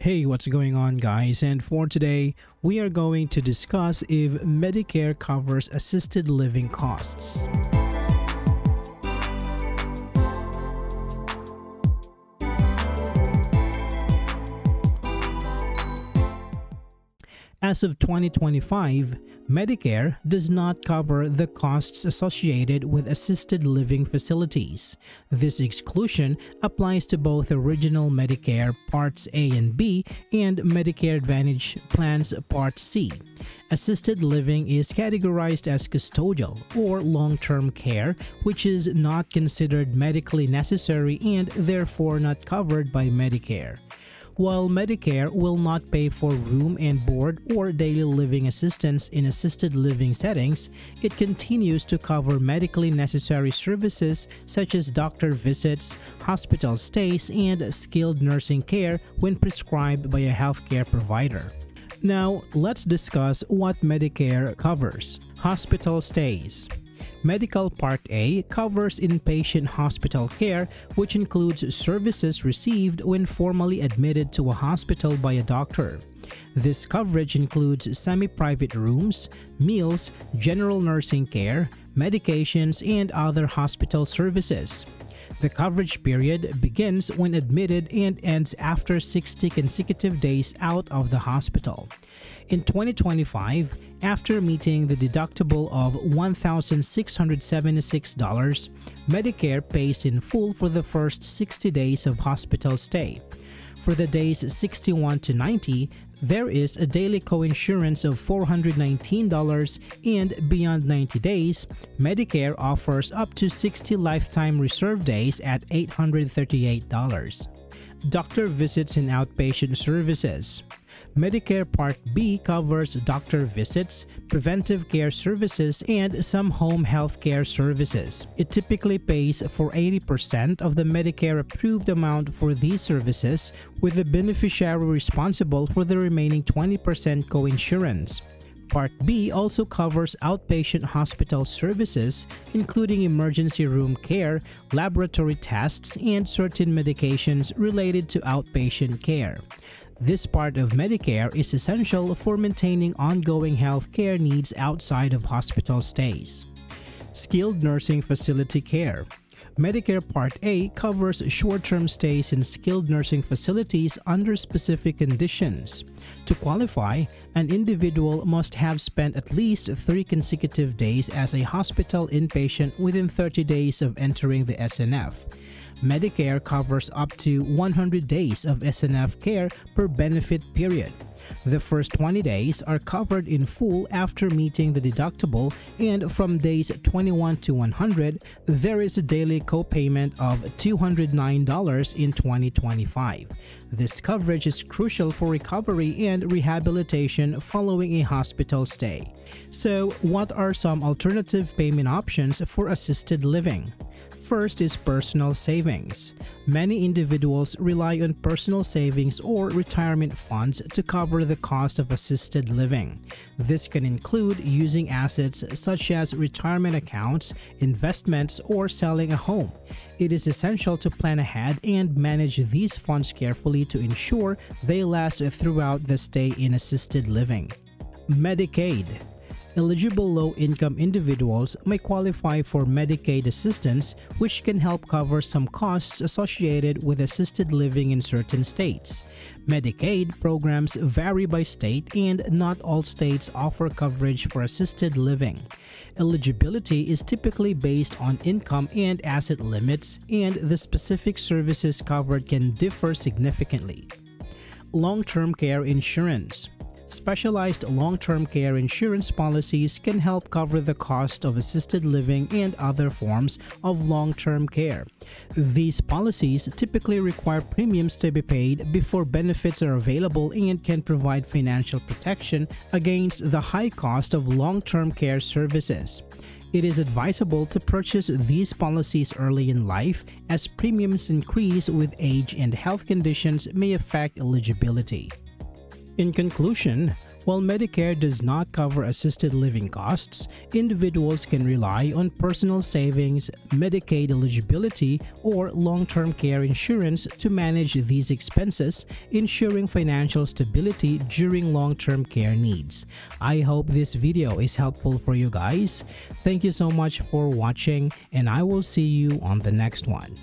Hey, what's going on, guys? And for today, we are going to discuss if Medicare covers assisted living costs. As of 2025, Medicare does not cover the costs associated with assisted living facilities. This exclusion applies to both original Medicare Parts A and B and Medicare Advantage Plans Part C. Assisted living is categorized as custodial or long-term care, which is not considered medically necessary and therefore not covered by Medicare. While Medicare will not pay for room and board or daily living assistance in assisted living settings, it continues to cover medically necessary services such as doctor visits, hospital stays, and skilled nursing care when prescribed by a healthcare provider. Now, let's discuss what Medicare covers. Hospital stays. Medical Part A covers inpatient hospital care, which includes services received when formally admitted to a hospital by a doctor. This coverage includes semi-private rooms, meals, general nursing care, medications, and other hospital services. The coverage period begins when admitted and ends after 60 consecutive days out of the hospital. In 2025, after meeting the deductible of $1,676, Medicare pays in full for the first 60 days of hospital stay. For the days 61 to 90, there is a daily coinsurance of $419, and beyond 90 days, Medicare offers up to 60 lifetime reserve days at $838. Doctor visits and outpatient services. Medicare Part B covers doctor visits, preventive care services, and some home health care services. It typically pays for 80% of the Medicare approved amount for these services, with the beneficiary responsible for the remaining 20% coinsurance. Part B also covers outpatient hospital services, including emergency room care, laboratory tests, and certain medications related to outpatient care. This part of Medicare is essential for maintaining ongoing health care needs outside of hospital stays. Skilled nursing facility care. Medicare Part A covers short-term stays in skilled nursing facilities under specific conditions. To qualify, an individual must have spent at least 3 consecutive days as a hospital inpatient within 30 days of entering the SNF. Medicare covers up to 100 days of SNF care per benefit period. The first 20 days are covered in full after meeting the deductible, and from days 21 to 100, there is a daily copayment of $209 in 2025. This coverage is crucial for recovery and rehabilitation following a hospital stay. So, what are some alternative payment options for assisted living? First is personal savings. Many individuals rely on personal savings or retirement funds to cover the cost of assisted living. This can include using assets such as retirement accounts, investments, or selling a home. It is essential to plan ahead and manage these funds carefully to ensure they last throughout the stay in assisted living. Medicaid. Eligible low-income individuals may qualify for Medicaid assistance, which can help cover some costs associated with assisted living in certain states. Medicaid programs vary by state, and not all states offer coverage for assisted living. Eligibility is typically based on income and asset limits, and the specific services covered can differ significantly. Long-term care insurance. Specialized long-term care insurance policies can help cover the cost of assisted living and other forms of long-term care. These policies typically require premiums to be paid before benefits are available and can provide financial protection against the high cost of long-term care services. It is advisable to purchase these policies early in life, as premiums increase with age and health conditions may affect eligibility. In conclusion, While Medicare does not cover assisted living costs, individuals can rely on personal savings, Medicaid eligibility, or long-term care insurance to manage these expenses, ensuring financial stability during long-term care needs. I hope this video is helpful for you guys. Thank you so much for watching, and I will see you on the next one.